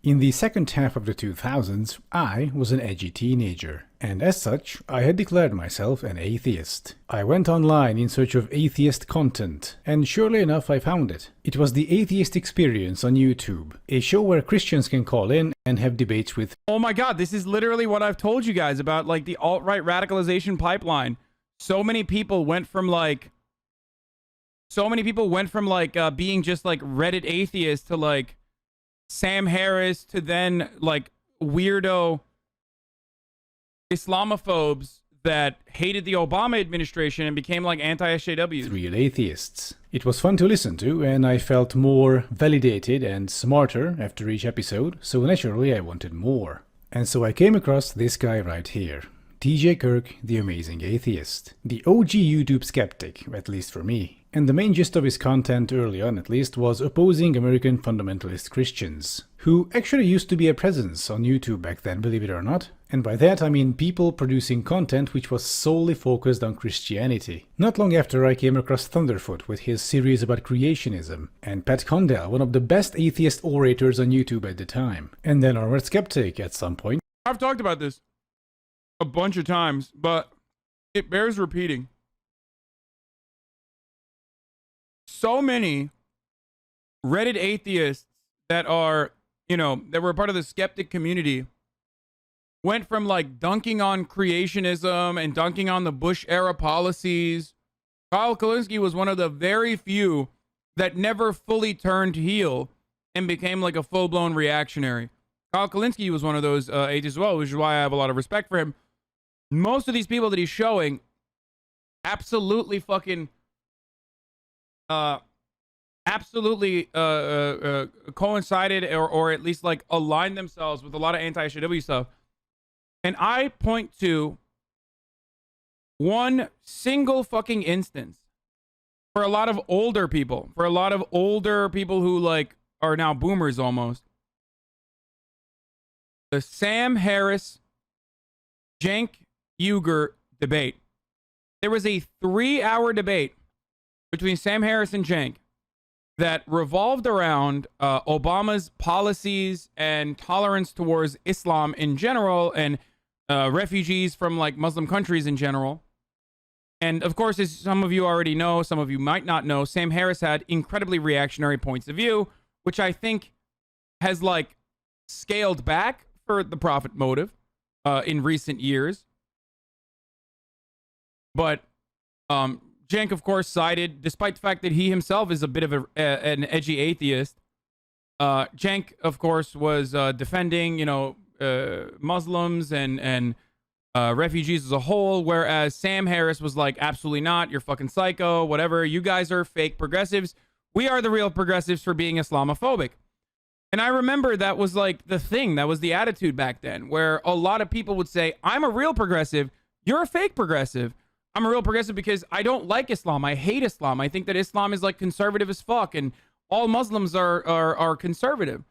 In the second half of the 2000s, I was an edgy teenager, and as such, I had declared myself an atheist. I went online in search of atheist content, and surely enough I found it. It was the Atheist Experience on YouTube, a show where Christians can call in and have debates with— Oh my god, this is literally what I've told you guys about, like, the alt-right radicalization pipeline. So many people went from being just like Reddit atheists to like Sam Harris to then like weirdo Islamophobes that hated the Obama administration and became like anti-SJWs. real atheists. It was fun to listen to, and I felt more validated and smarter after each episode, so naturally I wanted more. And so I came across this guy right here. TJ Kirk, the amazing atheist. The OG YouTube skeptic, at least for me. And the main gist of his content, early on at least, was opposing American fundamentalist Christians, who actually used to be a presence on YouTube back then, believe it or not. And by that I mean people producing content which was solely focused on Christianity. Not long after, I came across Thunderfoot with his series about creationism, and Pat Condell, one of the best atheist orators on YouTube at the time. And then Armored Skeptic at some point. I've talked about this a bunch of times, but it bears repeating. So many Reddit atheists that are, that were part of the skeptic community went from like dunking on creationism and dunking on the Bush era policies. Kyle Kalinske was one of the very few that never fully turned heel and became like a full-blown reactionary. Kyle Kalinske was one of those atheists as well, which is why I have a lot of respect for him. Most of these people that he's showing absolutely fucking coincided or at least like aligned themselves with a lot of anti-SJW stuff. And I point to one single fucking instance for a lot of older people, who like are now boomers almost. The Sam Harris Cenk Uygur debate. There was a 3-hour debate between Sam Harris and Cenk that revolved around Obama's policies and tolerance towards Islam in general and refugees from like Muslim countries in general. And of course, as some of you already know, some of you might not know, Sam Harris had incredibly reactionary points of view, which I think has like scaled back for the profit motive in recent years. But Cenk, of course, sided, despite the fact that he himself is a bit of an edgy atheist. Cenk, of course, was defending, Muslims and refugees as a whole, whereas Sam Harris was like, absolutely not, you're fucking psycho, whatever, you guys are fake progressives. We are the real progressives for being Islamophobic. And I remember that was like the thing, that was the attitude back then, where a lot of people would say, I'm a real progressive, you're a fake progressive. I'm a real progressive because I don't like Islam. I hate Islam. I think that Islam is like conservative as fuck, and all Muslims are conservative.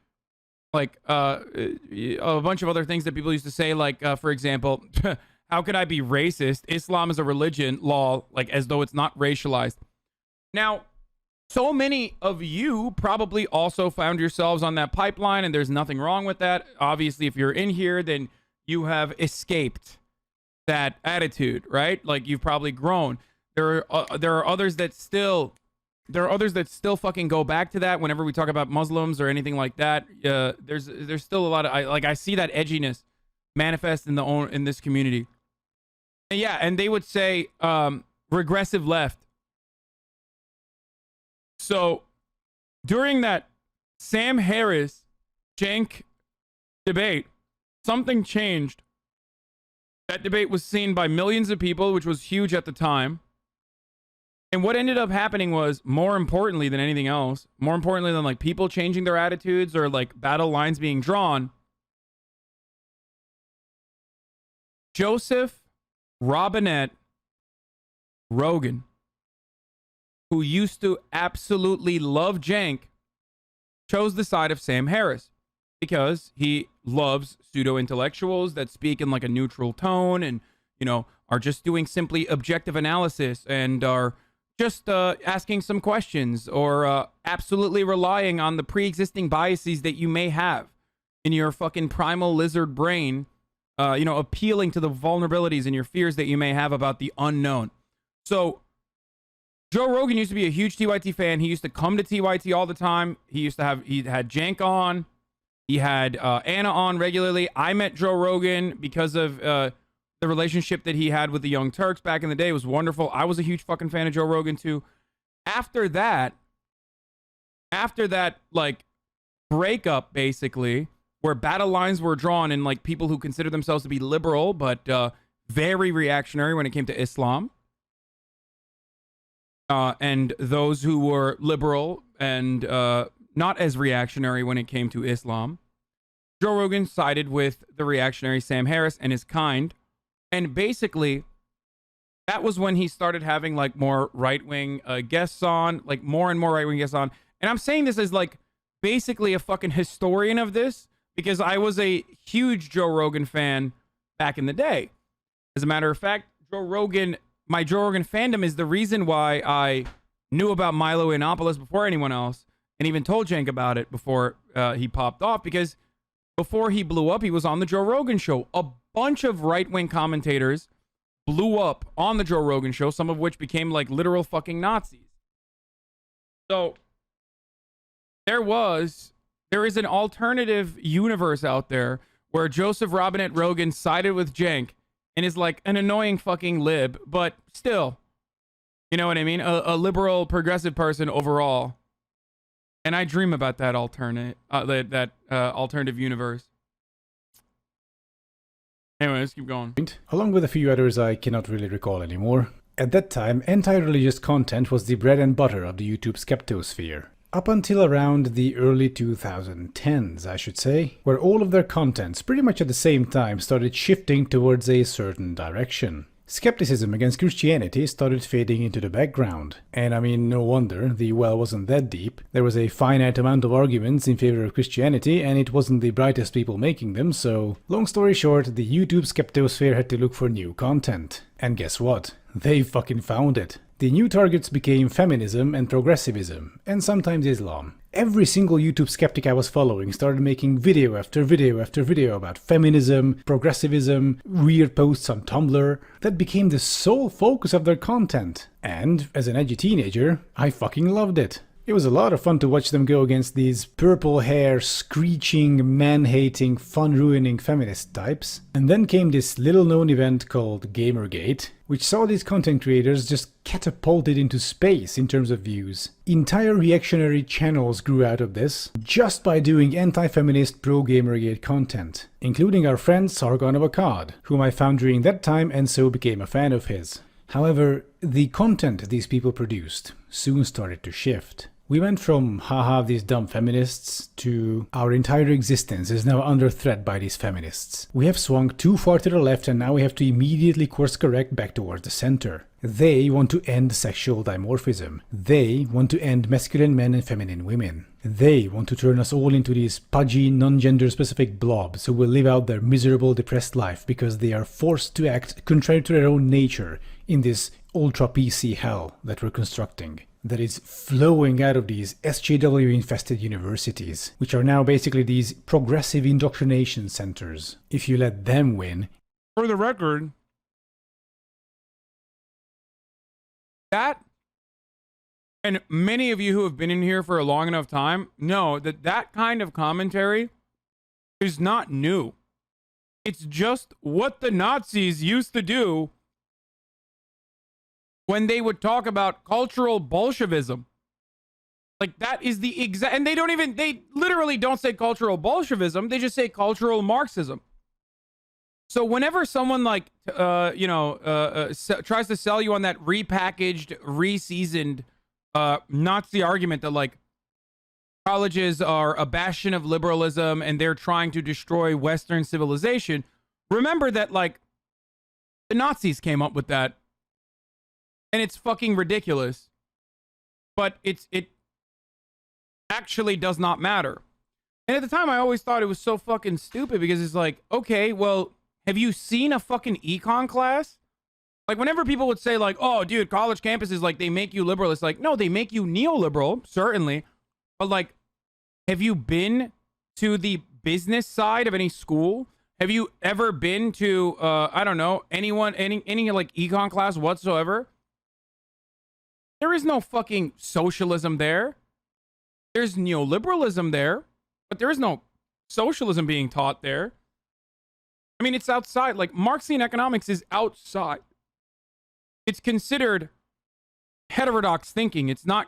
Like a bunch of other things that people used to say, like for example, how could I be racist? Islam is a religion, lol, like as though it's not racialized. Now, so many of you probably also found yourselves on that pipeline, and there's nothing wrong with that. Obviously, if you're in here, then you have escaped that attitude, right? Like you've probably grown. There are others that still fucking go back to that whenever we talk about Muslims or anything like that. There's still a lot of I see that edginess manifest in this community. And yeah, and they would say regressive left. So during that Sam Harris Cenk debate, something changed. That debate was seen by millions of people, which was huge at the time. And what ended up happening was, more importantly than anything else, more importantly than like people changing their attitudes or like battle lines being drawn, Joseph Robinette Rogan, who used to absolutely love Cenk, chose the side of Sam Harris because he loves pseudo-intellectuals that speak in like a neutral tone and, are just doing simply objective analysis and are just asking some questions or absolutely relying on the pre-existing biases that you may have in your fucking primal lizard brain, appealing to the vulnerabilities and your fears that you may have about the unknown. So Joe Rogan used to be a huge TYT fan. He used to come to TYT all the time. He had Jank on. He had Anna on regularly. I met Joe Rogan because of the relationship that he had with the Young Turks back in the day. It was wonderful. I was a huge fucking fan of Joe Rogan too. After that, like, breakup, basically, where battle lines were drawn and like people who consider themselves to be liberal but very reactionary when it came to Islam, and those who were liberal and not as reactionary when it came to Islam, Joe Rogan sided with the reactionary Sam Harris and his kind. And basically, that was when he started having like more right-wing guests on, like more and more right-wing guests on. And I'm saying this as like basically a fucking historian of this, because I was a huge Joe Rogan fan back in the day. As a matter of fact, my Joe Rogan fandom is the reason why I knew about Milo Yiannopoulos before anyone else, and even told Jank about it before he popped off, because before he blew up, he was on the Joe Rogan show. A bunch of right-wing commentators blew up on the Joe Rogan show, some of which became like literal fucking Nazis. So there is an alternative universe out there where Joseph Robinette Rogan sided with Jank and is like an annoying fucking lib, but still, you know what I mean? A liberal, progressive person overall. And I dream about that alternative universe. Anyway, let's keep going. Along with a few others I cannot really recall anymore. At that time, anti-religious content was the bread and butter of the YouTube skeptosphere. Up until around the early 2010s, I should say, where all of their contents pretty much at the same time started shifting towards a certain direction. Skepticism against Christianity started fading into the background. And I mean, no wonder, the well wasn't that deep. There was a finite amount of arguments in favor of Christianity, and it wasn't the brightest people making them, so long story short, the YouTube skeptosphere had to look for new content. And guess what? They fucking found it. The new targets became feminism and progressivism, and sometimes Islam. Every single YouTube skeptic I was following started making video after video after video about feminism, progressivism, weird posts on Tumblr. That became the sole focus of their content. And, as an edgy teenager, I fucking loved it. It was a lot of fun to watch them go against these purple hair, screeching, man-hating, fun-ruining feminist types. And then came this little-known event called Gamergate, which saw these content creators just catapulted into space in terms of views. Entire reactionary channels grew out of this, just by doing anti-feminist pro-Gamergate content, including our friend Sargon of Akkad, whom I found during that time and so became a fan of his. However, the content these people produced soon started to shift. We went from, haha, these dumb feminists, to our entire existence is now under threat by these feminists. We have swung too far to the left and now we have to immediately course correct back towards the center. They want to end sexual dimorphism. They want to end masculine men and feminine women. They want to turn us all into these pudgy, non-gender specific blobs who will live out their miserable, depressed life because they are forced to act contrary to their own nature in this ultra-PC hell that we're constructing, that is flowing out of these SJW-infested universities, which are now basically these progressive indoctrination centers. If you let them win... For the record, that, and many of you who have been in here for a long enough time know that that kind of commentary is not new. It's just what the Nazis used to do when they would talk about cultural Bolshevism. Like, that is the exact, and they literally don't say cultural Bolshevism, they just say cultural Marxism. So whenever someone like, tries to sell you on that repackaged, reseasoned Nazi argument that like colleges are a bastion of liberalism and they're trying to destroy Western civilization, remember that like the Nazis came up with that. And it's fucking ridiculous. But it actually does not matter. And at the time, I always thought it was so fucking stupid because it's like, okay, well, have you seen a fucking econ class? Like, whenever people would say like, oh, dude, college campuses, like, they make you liberal. It's like, no, they make you neoliberal, certainly. But like, have you been to the business side of any school? Have you ever been to, I don't know, any like econ class whatsoever? There is no fucking socialism there. There's neoliberalism there, but there is no socialism being taught there. I mean, it's outside. Like, Marxian economics is outside. It's considered heterodox thinking. It's not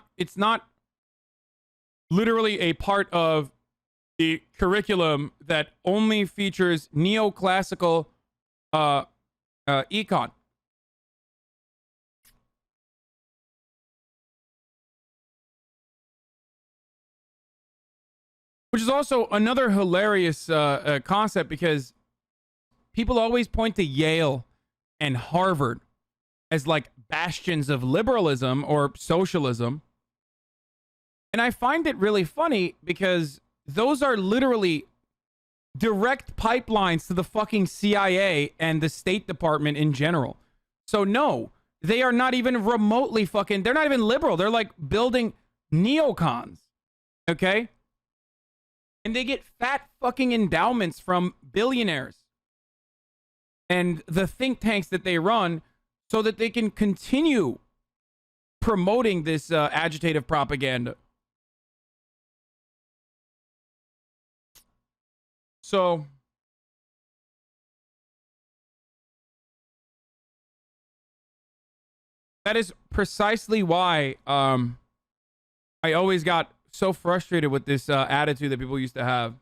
literally a part of the curriculum that only features neoclassical econ. Which is also another hilarious concept, because people always point to Yale and Harvard as like bastions of liberalism or socialism. And I find it really funny because those are literally direct pipelines to the fucking CIA and the State Department in general. So no, they are not even remotely fucking, they're not even liberal. They're like building neocons. Okay? And they get fat fucking endowments from billionaires and the think tanks that they run so that they can continue promoting this agitative propaganda. So that is precisely why I always got so frustrated with this attitude that people used to have.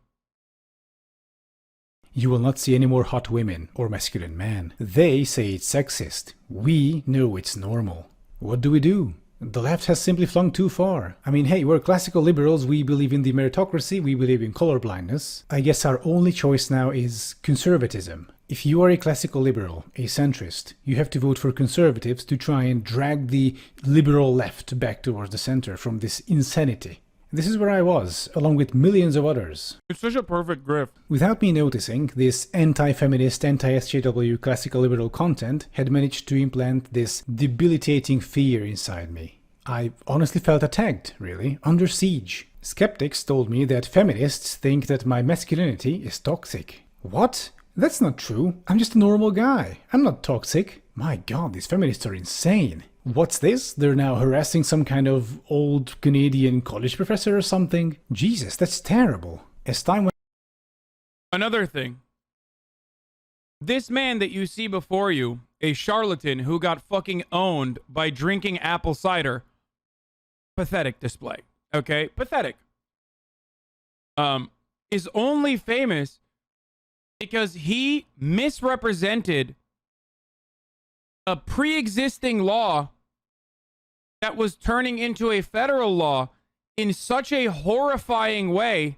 You will not see any more hot women or masculine men. They say it's sexist. We know it's normal. What do? The left has simply flung too far. I mean, hey, we're classical liberals, we believe in the meritocracy, we believe in colorblindness. I guess our only choice now is conservatism. If you are a classical liberal, a centrist, you have to vote for conservatives to try and drag the liberal left back towards the center from this insanity. This is where I was, along with millions of others. It's such a perfect grift. Without me noticing, this anti-feminist, anti-SJW classical liberal content had managed to implant this debilitating fear inside me. I honestly felt attacked, really, under siege. Skeptics told me that feminists think that my masculinity is toxic. What? That's not true. I'm just a normal guy. I'm not toxic. My god, these feminists are insane. What's this? They're now harassing some kind of old Canadian college professor or something? Jesus, that's terrible. As time went... Another thing. This man that you see before you, a charlatan who got fucking owned by drinking apple cider. Pathetic display. Okay? Pathetic. Is only famous because he misrepresented a pre-existing law that was turning into a federal law in such a horrifying way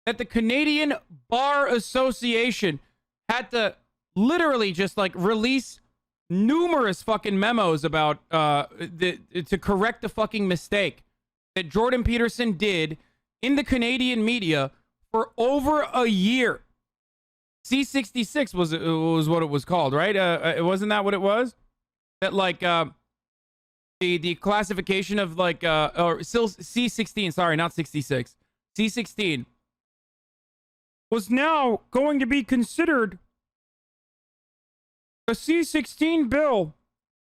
that the Canadian Bar Association had to literally just like release numerous fucking memos about to correct the fucking mistake that Jordan Peterson did in the Canadian media for over a year. C66 was what it was called, right? Wasn't that what it was? That like the classification of like or still C16, sorry, not 66. C16 was now going to be considered a C16 bill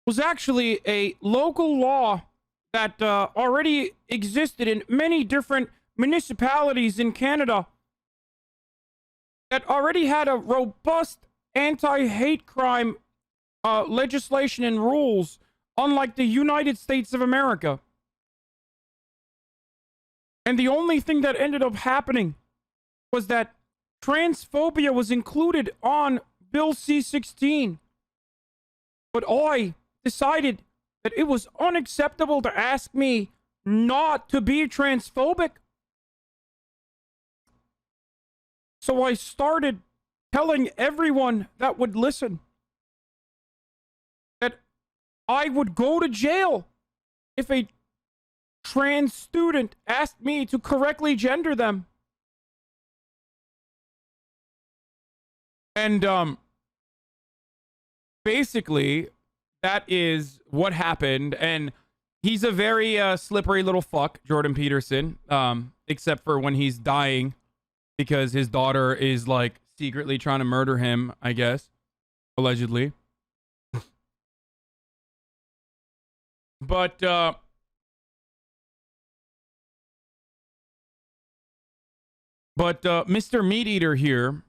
was actually a local law that already existed in many different municipalities in Canada that already had a robust anti-hate crime legislation and rules, unlike the United States of America. And the only thing that ended up happening was that transphobia was included on Bill C-16. But I decided that it was unacceptable to ask me not to be transphobic. So I started telling everyone that would listen that I would go to jail if a trans student asked me to correctly gender them. And basically that is what happened. And he's a very slippery little fuck, Jordan Peterson, except for when he's dying because his daughter is like secretly trying to murder him, I guess, allegedly. But Mr. Meat Eater here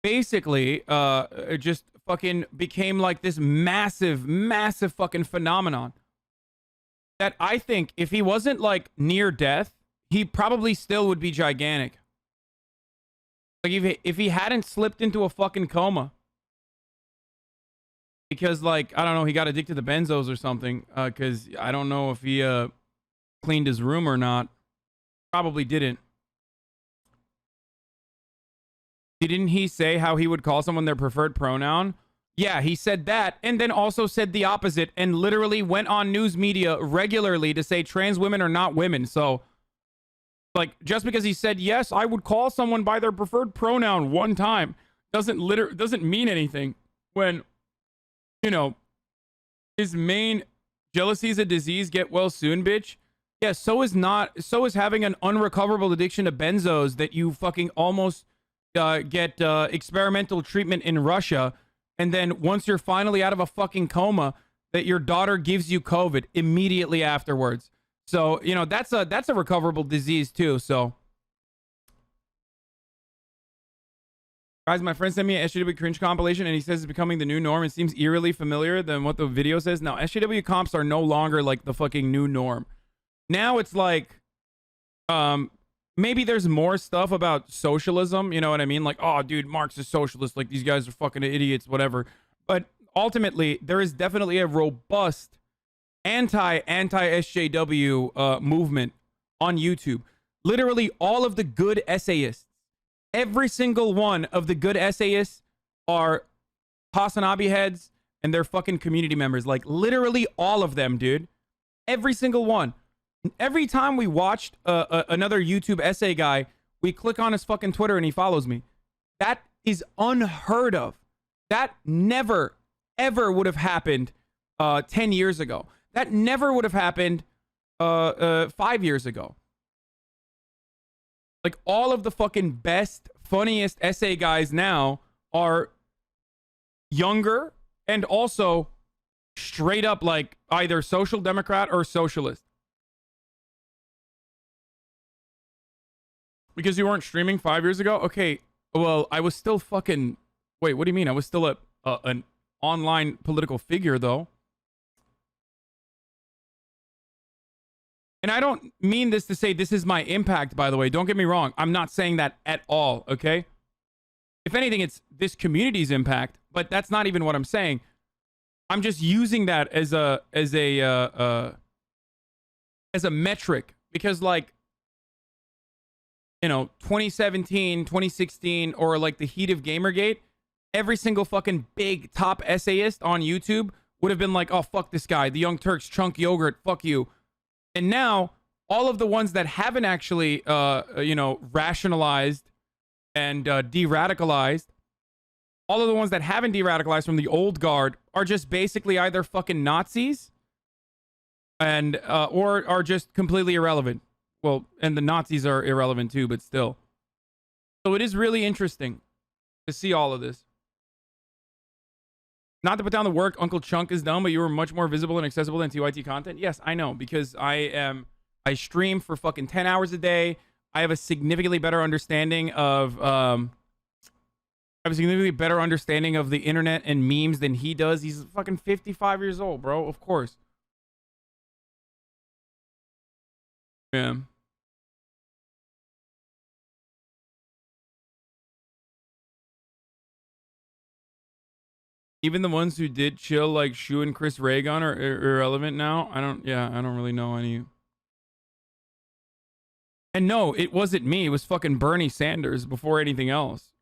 basically just fucking became like this massive, massive fucking phenomenon that I think if he wasn't like near death, he probably still would be gigantic. Like if he hadn't slipped into a fucking coma because like, I don't know, he got addicted to benzos or something, because I don't know if he cleaned his room or not. Probably didn't. Didn't he say how he would call someone their preferred pronoun? Yeah, he said that, and then also said the opposite, and literally went on news media regularly to say trans women are not women. So, like, just because he said, yes, I would call someone by their preferred pronoun one time, doesn't mean anything when, you know, his main jealousy is a disease, get well soon, bitch. Yeah, so is having an unrecoverable addiction to benzos that you fucking almost get experimental treatment in Russia, and then once you're finally out of a fucking coma, that your daughter gives you COVID immediately afterwards. So, you know, that's a recoverable disease too. So, guys, my friend sent me a SJW cringe compilation, and he says it's becoming the new norm. It seems eerily familiar than what the video says. Now, SJW comps are no longer like the fucking new norm. Now it's like, maybe there's more stuff about socialism, you know what I mean? Like, oh, dude, Marx is socialist. Like, these guys are fucking idiots, whatever. But ultimately, there is definitely a robust anti-SJW movement on YouTube. Literally, all of the good essayists, every single one of the good essayists are HasanAbi heads and they're fucking community members. Like, literally all of them, dude. Every single one. Every time we watched another YouTube essay guy, we click on his fucking Twitter and he follows me. That is unheard of. That never, ever would have happened 10 years ago. That never would have happened 5 years ago. Like, all of the fucking best, funniest essay guys now are younger and also straight up like either social democrat or socialist. Because you weren't streaming 5 years ago? Okay, well, I was still fucking... Wait, what do you mean? I was still an online political figure, though. And I don't mean this to say this is my impact, by the way. Don't get me wrong. I'm not saying that at all, okay? If anything, it's this community's impact, but that's not even what I'm saying. I'm just using that as a metric. Because, like, you know, 2017, 2016, or like the heat of Gamergate, every single fucking big top essayist on YouTube would have been like, oh, fuck this guy, the Young Turks, chunk yogurt, fuck you. And now, all of the ones that haven't actually, you know, rationalized and de-radicalized, all of the ones that haven't de-radicalized from the old guard are just basically either fucking Nazis and, or are just completely irrelevant. Well, and the Nazis are irrelevant too, but still. So it is really interesting to see all of this. Not to put down the work Uncle Chunk has done, but you were much more visible and accessible than TYT content. Yes, I know, because I stream for fucking 10 hours a day. I have a significantly better understanding of the internet and memes than he does. He's fucking 55 years old, bro. Of course. Yeah. Even the ones who did chill, like Shu and Chris Reagan, are irrelevant now. I don't really know any. And no, it wasn't me. It was fucking Bernie Sanders before anything else.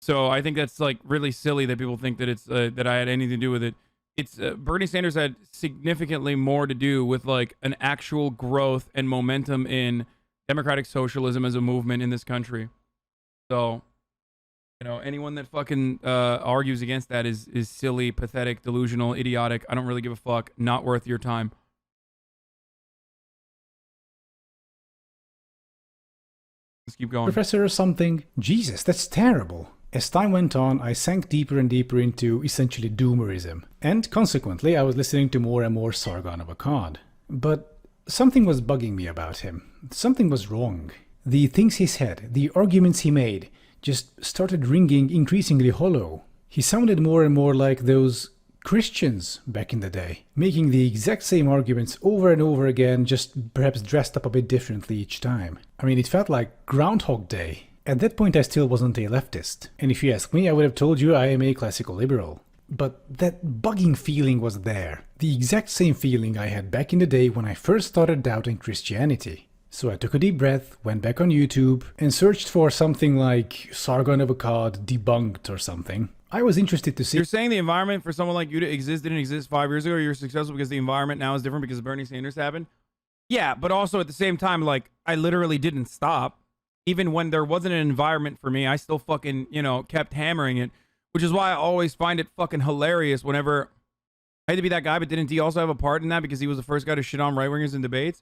So I think that's like really silly that people think that it's that I had anything to do with it. It's Bernie Sanders had significantly more to do with like an actual growth and momentum in democratic socialism as a movement in this country. So, you know, anyone that fucking argues against that is silly, pathetic, delusional, idiotic. I don't really give a fuck. Not worth your time. keep going. professor or something. Jesus, that's terrible. As time went on, I sank deeper and deeper into essentially doomerism, and consequently I was listening to more and more Sargon of Akkad. But something was bugging me about him. Something was wrong. The things he said, the arguments he made, just started ringing increasingly hollow. He sounded more and more like those Christians back in the day, making the exact same arguments over and over again, just perhaps dressed up a bit differently each time. I mean, it felt like Groundhog Day. At that point I still wasn't a leftist, and if you ask me, I would have told you I am a classical liberal. But that bugging feeling was there, the exact same feeling I had back in the day when I first started doubting Christianity. So I took a deep breath, went back on YouTube, and searched for something like Sargon of Akkad debunked or something. I was interested to see... You're saying the environment for someone like you to exist didn't exist 5 years ago, you're successful because the environment now is different because Bernie Sanders happened? Yeah, but also at the same time, like, I literally didn't stop. Even when there wasn't an environment for me, I still fucking, you know, kept hammering it. Which is why I always find it fucking hilarious whenever... I hate to be that guy, but didn't he also have a part in that because he was the first guy to shit on right-wingers in debates?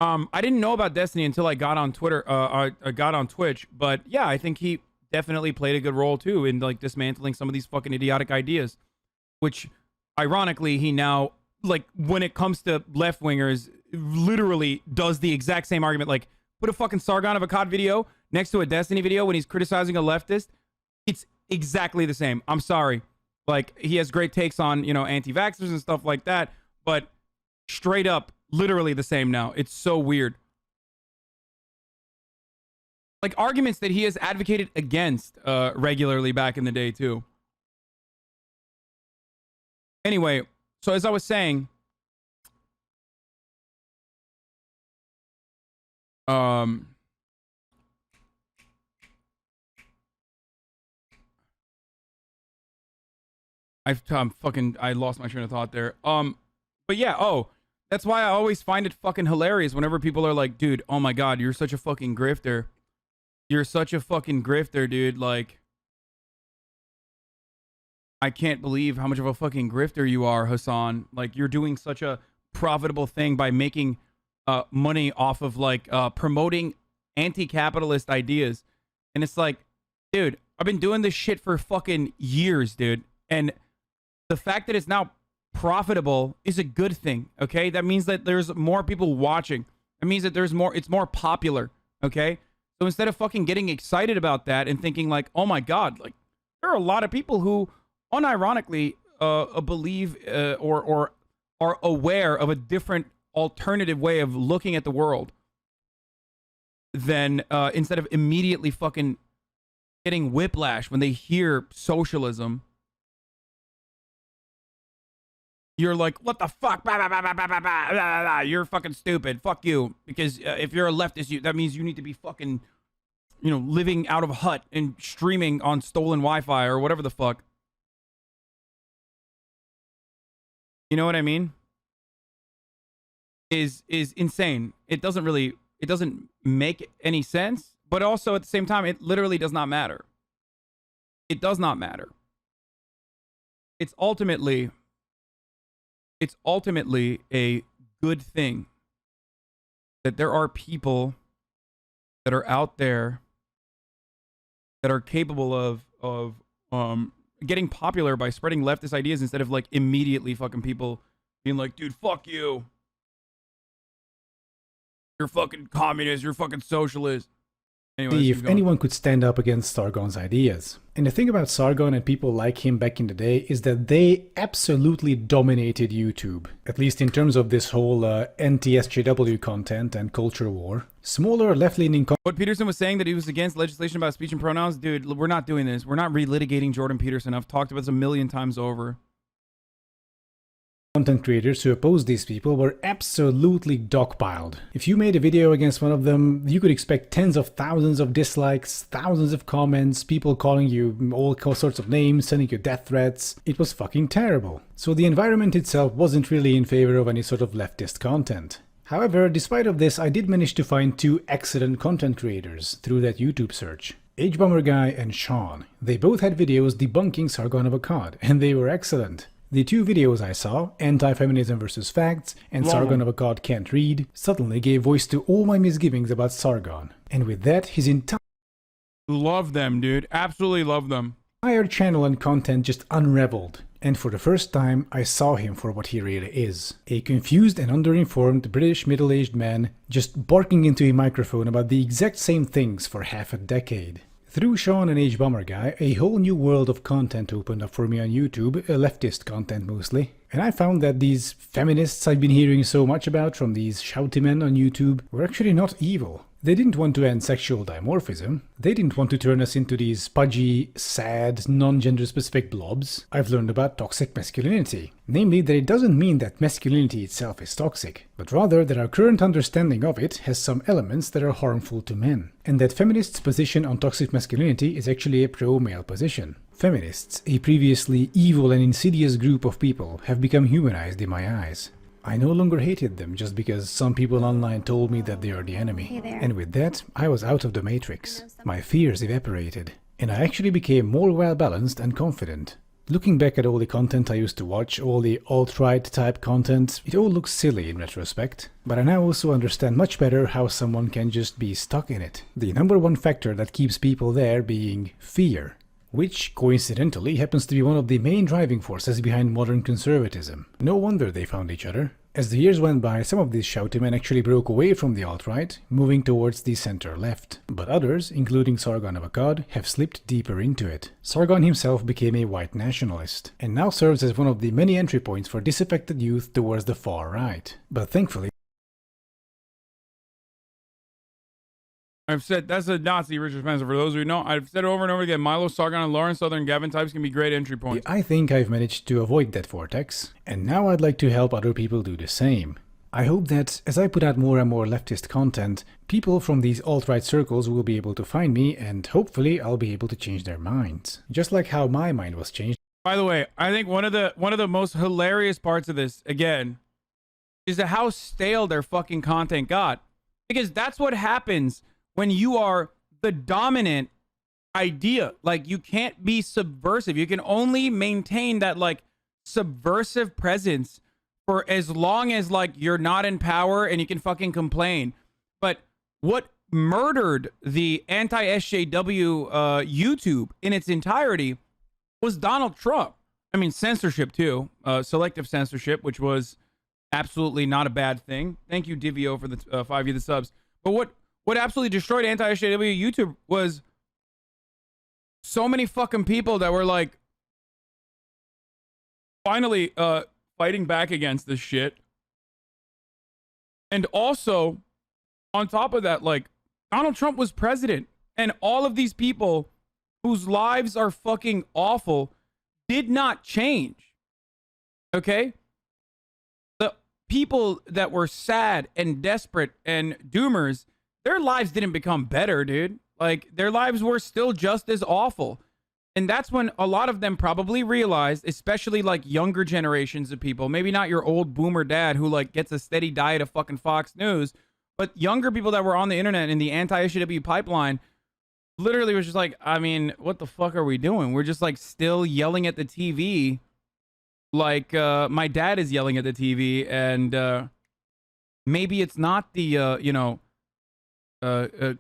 I didn't know about Destiny until I got on Twitter, I got on Twitch, but yeah, I think he definitely played a good role too in like dismantling some of these fucking idiotic ideas, which ironically he now, like, when it comes to left-wingers, literally does the exact same argument. Like, put a fucking Sargon of Akkad video next to a Destiny video when he's criticizing a leftist. It's exactly the same. I'm sorry. Like, he has great takes on, you know, anti-vaxxers and stuff like that, but straight up, literally the same now. It's so weird. Like, arguments that he has advocated against regularly back in the day, too. Anyway, so as I was saying, I'm I lost my train of thought there. But yeah, that's why I always find it fucking hilarious whenever people are like, dude, oh my god, you're such a fucking grifter. You're such a fucking grifter, dude. Like, I can't believe how much of a fucking grifter you are, Hasan. Like, you're doing such a profitable thing by making money off of, like, promoting anti-capitalist ideas. And it's like, dude, I've been doing this shit for fucking years, dude. And the fact that it's now profitable is a good thing, okay? That means that there's more people watching. It means that it's more popular, okay? So instead of fucking getting excited about that and thinking like, oh my god, like, there are a lot of people who unironically believe or are aware of a different alternative way of looking at the world, then instead of immediately fucking getting whiplash when they hear socialism, you're like, what the fuck? You're fucking stupid. Fuck you. Because if you're a leftist, that means you need to be fucking, you know, living out of a hut and streaming on stolen Wi-Fi or whatever the fuck. You know what I mean? Is insane. It doesn't make any sense, but also at the same time, it literally does not matter. It does not matter. It's ultimately a good thing that there are people that are out there that are capable of getting popular by spreading leftist ideas instead of like immediately fucking people being like, dude, fuck you. You're fucking communist, you're fucking socialist. Anyways, if anyone could stand up against Sargon's ideas. And the thing about Sargon and people like him back in the day is that they absolutely dominated YouTube, at least in terms of this whole anti-SJW content and culture war. Smaller left-leaning... What Peterson was saying, that he was against legislation about speech and pronouns, dude, we're not doing this. We're not relitigating Jordan Peterson. I've talked about this a million times over. Content creators who opposed these people were absolutely dogpiled. If you made a video against one of them, you could expect tens of thousands of dislikes, thousands of comments, people calling you all sorts of names, sending you death threats. It was fucking terrible. So the environment itself wasn't really in favor of any sort of leftist content. However, despite of this, I did manage to find two excellent content creators through that YouTube search. H-Bomber Guy and Sean. They both had videos debunking Sargon of Akkad, and they were excellent. The two videos I saw, Anti-Feminism vs. Facts and Sargon of Akkad Can't Read, suddenly gave voice to all my misgivings about Sargon. And with that, his entire Love them, dude. Absolutely love them. channel and content just unraveled. And for the first time, I saw him for what he really is. A confused and underinformed British middle-aged man just barking into a microphone about the exact same things for half a decade. Through Sean and H-Bomber Guy, a whole new world of content opened up for me on YouTube, leftist content mostly. And I found that these feminists I've been hearing so much about from these shouty men on YouTube were actually not evil. They didn't want to end sexual dimorphism. They didn't want to turn us into these pudgy, sad, non-gender specific blobs. I've learned about toxic masculinity. Namely, that it doesn't mean that masculinity itself is toxic, but rather that our current understanding of it has some elements that are harmful to men. And that feminists' position on toxic masculinity is actually a pro-male position. Feminists, a previously evil and insidious group of people, have become humanized in my eyes. I no longer hated them just because some people online told me that they are the enemy. Hey there. And with that, I was out of the matrix. My fears evaporated, and I actually became more well-balanced and confident. Looking back at all the content I used to watch, all the alt-right type content, it all looks silly in retrospect. But I now also understand much better how someone can just be stuck in it. The number one factor that keeps people there being fear. Which, coincidentally, happens to be one of the main driving forces behind modern conservatism. No wonder they found each other. As the years went by, some of these shouty men actually broke away from the alt-right, moving towards the center-left. But others, including Sargon of Akkad, have slipped deeper into it. Sargon himself became a white nationalist, and now serves as one of the many entry points for disaffected youth towards the far right. But thankfully, I've said that's a Nazi, Richard Spencer. For those who know, I've said it over and over again. Milo, Sargon, and Lawrence, Southern Gavin types can be great entry points. I think I've managed to avoid that vortex, and now I'd like to help other people do the same. I hope that, as I put out more and more leftist content, people from these alt-right circles will be able to find me, and hopefully I'll be able to change their minds. Just like how my mind was changed. By the way, I think one of the most hilarious parts of this, again, is how stale their fucking content got. Because that's what happens when you are the dominant idea. Like, you can't be subversive. You can only maintain that, like, subversive presence for as long as, like, you're not in power and you can fucking complain. But what murdered the anti-SJW YouTube in its entirety was Donald Trump. I mean, censorship too. Selective censorship, which was absolutely not a bad thing. Thank you, Divio, for the 5 year subs. But what absolutely destroyed anti-SJW YouTube was so many fucking people that were like finally fighting back against this shit. And also, on top of that, like, Donald Trump was president, and all of these people whose lives are fucking awful did not change. Okay? The people that were sad and desperate and doomers, their lives didn't become better, dude. Like, their lives were still just as awful. And that's when a lot of them probably realized, especially like younger generations of people, maybe not your old boomer dad who like gets a steady diet of fucking Fox News, but younger people that were on the internet in the anti-SJW pipeline literally was just like, I mean, what the fuck are we doing? We're just like still yelling at the TV like my dad is yelling at the TV, and maybe it's not the,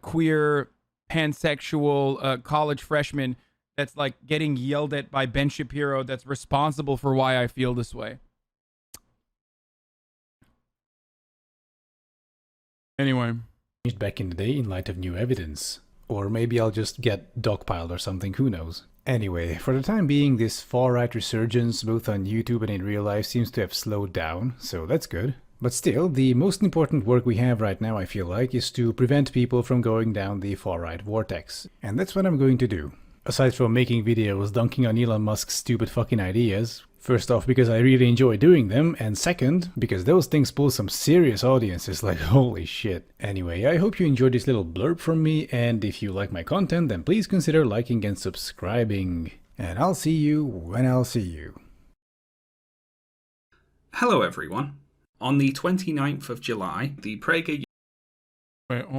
queer, pansexual college freshman that's like getting yelled at by Ben Shapiro that's responsible for why I feel this way. Anyway. Back in the day in light of new evidence. Or maybe I'll just get dogpiled or something, who knows. Anyway, for the time being, this far-right resurgence both on YouTube and in real life seems to have slowed down, so that's good. But still, the most important work we have right now, I feel like, is to prevent people from going down the far-right vortex. And that's what I'm going to do. Aside from making videos dunking on Elon Musk's stupid fucking ideas, first off because I really enjoy doing them, and second, because those things pull some serious audiences, like holy shit. Anyway, I hope you enjoyed this little blurb from me, and if you like my content, then please consider liking and subscribing. And I'll see you when I'll see you. Hello everyone. On the 29th of July, the Prager... Wait,